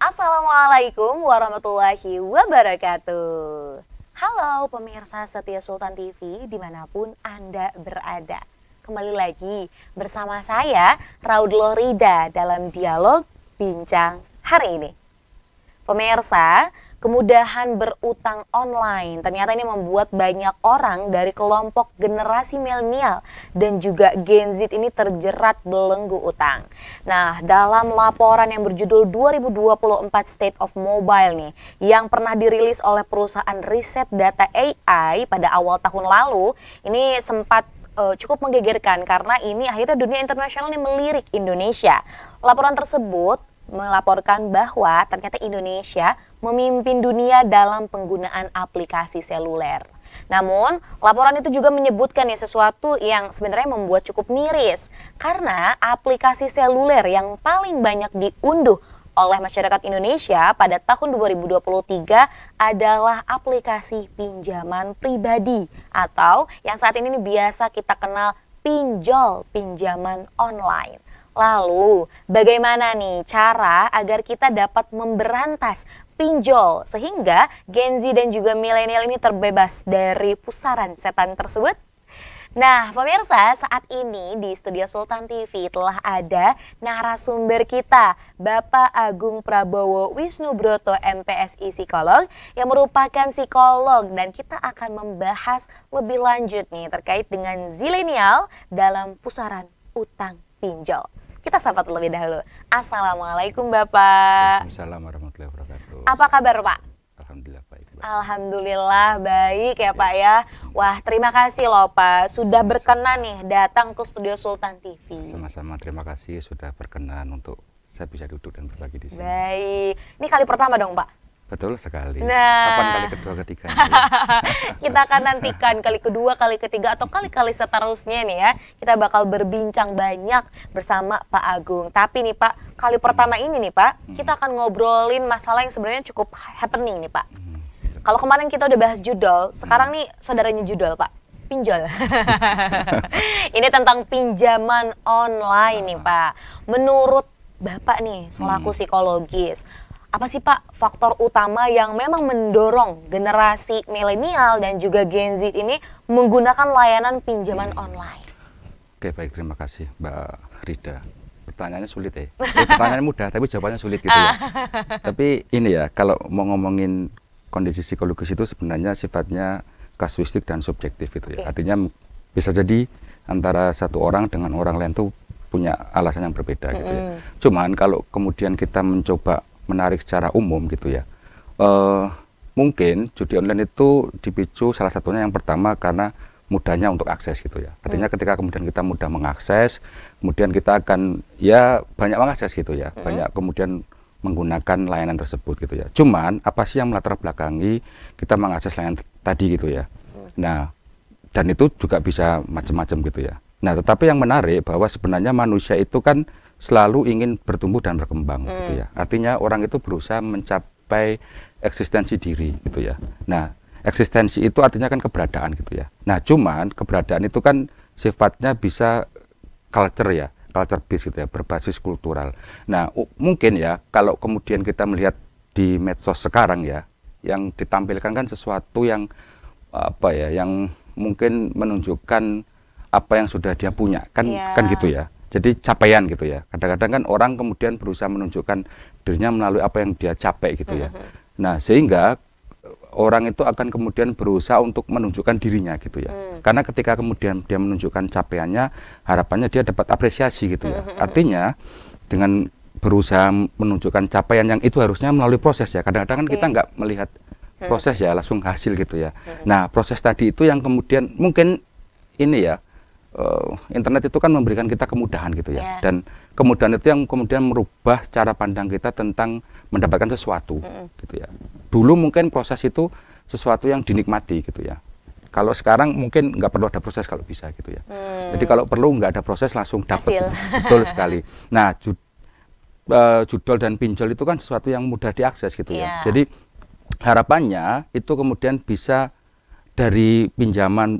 Assalamualaikum warahmatullahi wabarakatuh. Halo pemirsa setia Sultan TV dimanapun Anda berada. Kembali lagi bersama saya Raud Lorida dalam dialog bincang hari ini. Pemirsa, kemudahan berutang online ternyata ini membuat banyak orang dari kelompok generasi milenial dan juga Gen Z ini terjerat belenggu utang. Nah, dalam laporan yang berjudul 2024 State of Mobile nih, yang pernah dirilis oleh perusahaan riset data AI pada awal tahun lalu, ini sempat cukup menggegerkan karena ini akhirnya dunia internasional ini melirik Indonesia. Laporan tersebut melaporkan bahwa ternyata Indonesia memimpin dunia dalam penggunaan aplikasi seluler. Namun, laporan itu juga menyebutkan sesuatu yang sebenarnya membuat cukup miris karena aplikasi seluler yang paling banyak diunduh oleh masyarakat Indonesia pada tahun 2023 adalah aplikasi pinjaman pribadi atau yang saat ini biasa kita kenal pinjol, pinjaman online. Lalu, bagaimana nih cara agar kita dapat memberantas pinjol sehingga Gen Z dan juga milenial ini terbebas dari pusaran setan tersebut? Nah, pemirsa, saat ini di Studio Sultan TV telah ada narasumber kita, Bapak Agung Prabowo Wisnubroto MPSI Psikolog yang merupakan psikolog, dan kita akan membahas lebih lanjut nih terkait dengan zilenial dalam pusaran utang pinjol. Kita sapa terlebih dahulu. Assalamualaikum Bapak. Waalaikumsalam warahmatullahi wabarakatuh. Apa kabar Pak? Alhamdulillah baik. Alhamdulillah baik ya Pak ya. Wah, terima kasih loh Pak sudah berkenan nih datang ke Studio Sultan TV. Sama-sama, terima kasih sudah berkenan untuk saya bisa duduk dan berbagi di sini. Baik. Ini kali pertama dong Pak? Betul sekali. Nah, kapan kali kedua ketiga? Kita akan nantikan kali kedua, kali ketiga, atau kali-kali seterusnya nih ya. Kita bakal berbincang banyak bersama Pak Agung. Tapi nih Pak, kali pertama ini nih Pak, kita akan ngobrolin masalah yang sebenarnya cukup happening nih Pak. Kalau kemarin kita udah bahas judol, sekarang nih saudaranya judol Pak, pinjol. Ini tentang pinjaman online nih Pak. Menurut Bapak nih, selaku psikologis, apa sih Pak faktor utama yang memang mendorong generasi milenial dan juga Gen Z ini menggunakan layanan pinjaman online? Oke, baik, terima kasih Mbak Rida. Pertanyaannya sulit ya. Pertanyaannya mudah tapi jawabannya sulit gitu ya. Tapi ini ya, kalau mau ngomongin kondisi psikologis itu sebenarnya sifatnya kasuistik dan subjektif gitu ya. Artinya bisa jadi antara satu orang dengan orang lain tuh punya alasan yang berbeda gitu ya. Cuman kalau kemudian kita mencoba menarik secara umum gitu ya, mungkin judi online itu dipicu salah satunya yang pertama karena mudahnya untuk akses gitu ya. Artinya ketika kemudian kita mudah mengakses, kemudian kita akan ya banyak mengakses gitu ya, banyak kemudian menggunakan layanan tersebut gitu ya. Cuman apa sih yang melatar belakangi kita mengakses layanan tadi gitu ya. Nah, dan itu juga bisa macam-macam gitu ya. Nah, tetapi yang menarik bahwa sebenarnya manusia itu kan selalu ingin bertumbuh dan berkembang gitu ya. Artinya orang itu berusaha mencapai eksistensi diri gitu ya. Nah, eksistensi itu artinya kan keberadaan gitu ya. Nah, cuman keberadaan itu kan sifatnya bisa culture ya, culture based gitu ya, berbasis kultural. Nah, mungkin ya kalau kemudian kita melihat di medsos sekarang ya, yang ditampilkan kan sesuatu yang apa ya, yang mungkin menunjukkan apa yang sudah dia punya kan, kan gitu ya. Jadi capaian gitu ya. Kadang-kadang kan orang kemudian berusaha menunjukkan dirinya melalui apa yang dia capai gitu ya. Nah, sehingga orang itu akan kemudian berusaha untuk menunjukkan dirinya gitu ya. Karena ketika kemudian dia menunjukkan capaiannya, harapannya dia dapat apresiasi gitu ya. Artinya dengan berusaha menunjukkan capaian yang itu harusnya melalui proses ya. Kadang-kadang kan kita nggak melihat proses ya, langsung hasil gitu ya. Nah, proses tadi itu yang kemudian mungkin ini ya, internet itu kan memberikan kita kemudahan gitu ya, dan kemudahan itu yang kemudian merubah cara pandang kita tentang mendapatkan sesuatu gitu ya. Dulu mungkin proses itu sesuatu yang dinikmati gitu ya. Kalau sekarang mungkin nggak perlu ada proses kalau bisa gitu ya. Jadi kalau perlu nggak ada proses langsung dapat gitu. Betul sekali. Nah, judol dan pinjol itu kan sesuatu yang mudah diakses gitu ya. Jadi harapannya itu kemudian bisa dari pinjaman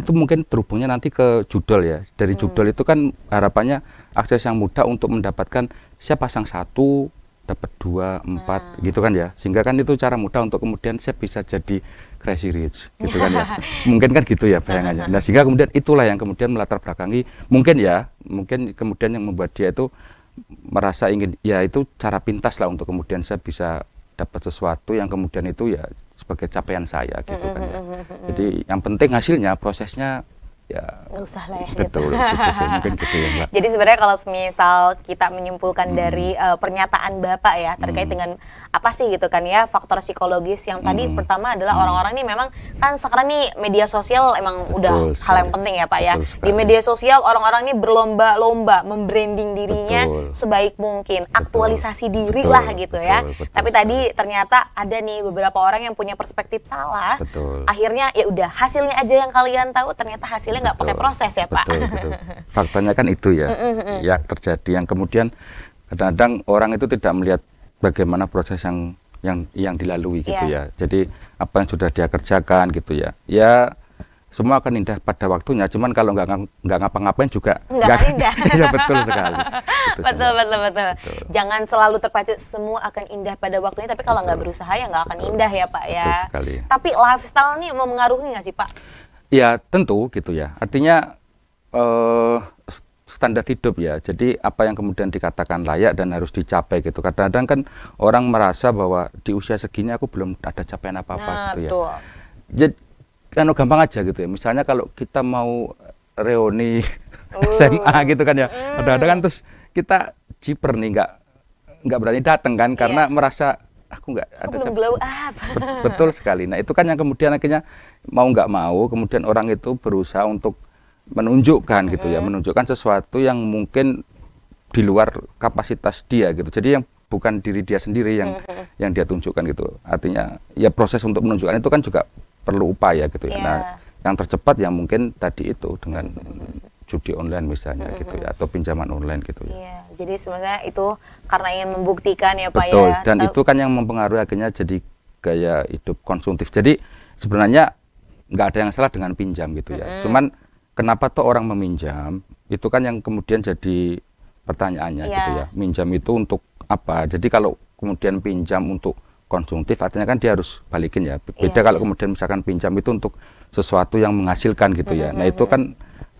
itu mungkin terhubungnya nanti ke judol ya. Dari judol itu kan harapannya akses yang mudah untuk mendapatkan siapa sang satu dapat 2, 4 gitu kan ya. Sehingga kan itu cara mudah untuk kemudian saya bisa jadi crazy rich gitu kan ya. Mungkin kan gitu ya bayangannya. Nah, sehingga kemudian itulah yang kemudian melatar belakangi mungkin kemudian yang membuat dia itu merasa ingin, ya itu cara pintas lah untuk kemudian saya bisa dapat sesuatu yang kemudian itu ya sebagai capaian saya gitu kan ya. Jadi yang penting hasilnya, prosesnya ya nggak usah lah ya. betul, gitu. gitu sih, mungkin gitu ya Mbak. Jadi sebenarnya kalau misal kita menyimpulkan dari pernyataan Bapak ya terkait dengan apa sih gitu kan ya faktor psikologis yang tadi pertama adalah orang-orang ini memang kan sekarang nih media sosial emang udah hal yang penting ya Pak ya. Di media sosial orang-orang ini berlomba-lomba membranding dirinya sebaik mungkin, aktualisasi diri lah gitu ya. Tapi tadi ternyata ada nih beberapa orang yang punya perspektif salah. Akhirnya ya udah hasilnya aja yang kalian tahu, ternyata hasilnya nggak pakai proses ya Pak. Betul. Faktanya kan itu ya, yang terjadi. Yang kemudian kadang-kadang orang itu tidak melihat bagaimana proses yang dilalui gitu ya. Jadi apa yang sudah dia kerjakan gitu ya. Ya semua akan indah pada waktunya. Cuman kalau nggak ngapa-ngapain juga nggak indah. Ya betul sekali. Betul. Jangan selalu terpacu semua akan indah pada waktunya. Tapi kalau nggak berusaha ya nggak akan indah ya Pak ya. Betul sekali. Tapi lifestyle ini mempengaruhi nggak sih Pak? Ya tentu gitu ya, artinya standar hidup ya, jadi apa yang kemudian dikatakan layak dan harus dicapai gitu. Kadang-kadang kan orang merasa bahwa di usia segini aku belum ada capaian apa-apa gitu ya. Jadi kan gampang aja gitu ya, misalnya kalau kita mau reuni SMA gitu kan ya, kadang-kadang kan terus kita jiper nih, nggak berani datang kan, karena merasa aku nggak ada glow up. Betul sekali. Nah itu kan yang kemudian akhirnya mau nggak mau kemudian orang itu berusaha untuk menunjukkan gitu ya, menunjukkan sesuatu yang mungkin di luar kapasitas dia gitu. Jadi yang bukan diri dia sendiri yang dia tunjukkan gitu. Artinya ya proses untuk menunjukkan itu kan juga perlu upaya gitu ya. Nah yang tercepat yang mungkin tadi itu dengan judi online misalnya gitu ya, atau pinjaman online gitu ya. Iya, jadi sebenarnya itu karena ingin membuktikan ya Pak Betul, ya. Dan itu kan yang mempengaruhi akhirnya jadi gaya hidup konsumtif. Jadi sebenarnya nggak ada yang salah dengan pinjam gitu ya. Cuman kenapa tuh orang meminjam, itu kan yang kemudian jadi pertanyaannya gitu ya. Minjam itu untuk apa? Jadi kalau kemudian pinjam untuk konsumtif, artinya kan dia harus balikin ya. Beda kalau kemudian misalkan pinjam itu untuk sesuatu yang menghasilkan gitu ya. Nah itu kan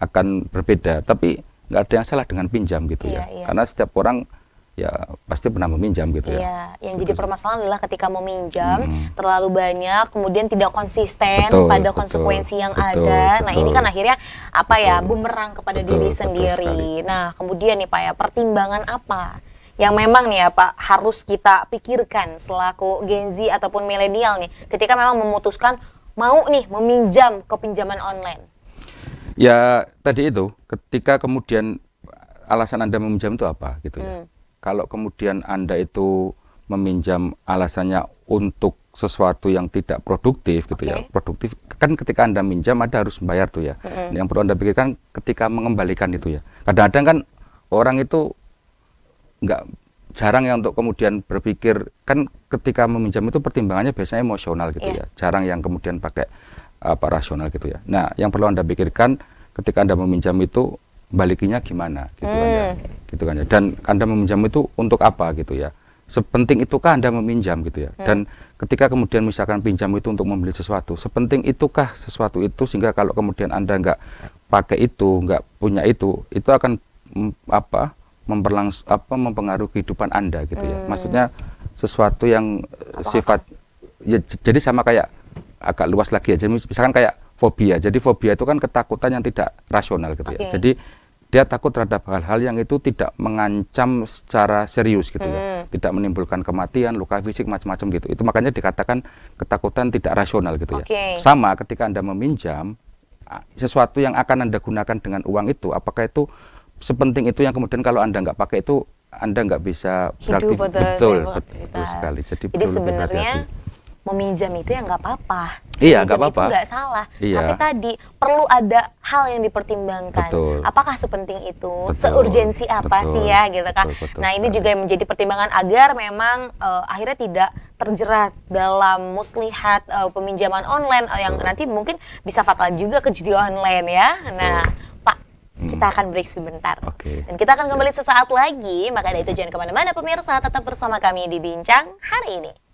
akan berbeda, tapi nggak ada yang salah dengan pinjam gitu ya, karena setiap orang ya pasti pernah meminjam gitu ya. Yang jadi permasalahan adalah ketika meminjam terlalu banyak, kemudian tidak konsisten pada konsekuensi yang ada. Nah ini kan akhirnya apa ya, bumerang kepada diri sendiri. Nah kemudian nih Pak ya, pertimbangan apa yang memang nih ya Pak harus kita pikirkan selaku Gen Z ataupun milenial nih, ketika memang memutuskan mau nih meminjam ke pinjaman online? Ya tadi itu, ketika kemudian alasan Anda meminjam itu apa gitu ya. Kalau kemudian Anda itu meminjam alasannya untuk sesuatu yang tidak produktif gitu ya. Produktif kan ketika Anda minjam Anda harus membayar tuh ya. Yang perlu Anda pikirkan ketika mengembalikan itu ya. Kadang-kadang kan orang itu jarang ya untuk kemudian berpikir, kan ketika meminjam itu pertimbangannya biasanya emosional gitu ya. Jarang yang kemudian pakai rasional gitu ya. Nah, yang perlu Anda pikirkan ketika Anda meminjam itu balikinya gimana gitu kan ya. Gitu kan ya. Dan Anda meminjam itu untuk apa gitu ya. Sepenting itukah Anda meminjam gitu ya. Dan ketika kemudian misalkan pinjam itu untuk membeli sesuatu, sepenting itukah sesuatu itu sehingga kalau kemudian Anda nggak pakai itu, nggak punya itu akan mempengaruhi kehidupan Anda gitu ya. Maksudnya sesuatu yang sifat ya, jadi sama kayak agak luas lagi ya. Jadi misalkan kayak fobia. Jadi fobia itu kan ketakutan yang tidak rasional gitu ya. Jadi dia takut terhadap hal-hal yang itu tidak mengancam secara serius gitu ya. Tidak menimbulkan kematian, luka fisik macam-macam gitu. Itu makanya dikatakan ketakutan tidak rasional gitu ya. Sama ketika Anda meminjam sesuatu yang akan Anda gunakan dengan uang itu, apakah itu sepenting itu yang kemudian kalau Anda nggak pakai itu Anda nggak bisa beraktivitas. Betul sekali. Jadi sebenarnya meminjam itu ya nggak apa-apa. Iya, nggak apa-apa. Itu nggak salah. Tapi tadi perlu ada hal yang dipertimbangkan. Apakah sepenting itu? Seurgensi apa sih ya gitu kan? Nah ini juga yang menjadi pertimbangan agar memang akhirnya tidak terjerat dalam muslihat peminjaman online yang nanti mungkin bisa fatal juga ke judi online ya. Nah Pak, Kita akan break sebentar. Oke. Dan kita akan Siap. kembali sesaat lagi. Maka dari itu jangan kemana-mana pemirsa, tetap bersama kami di Bincang hari ini.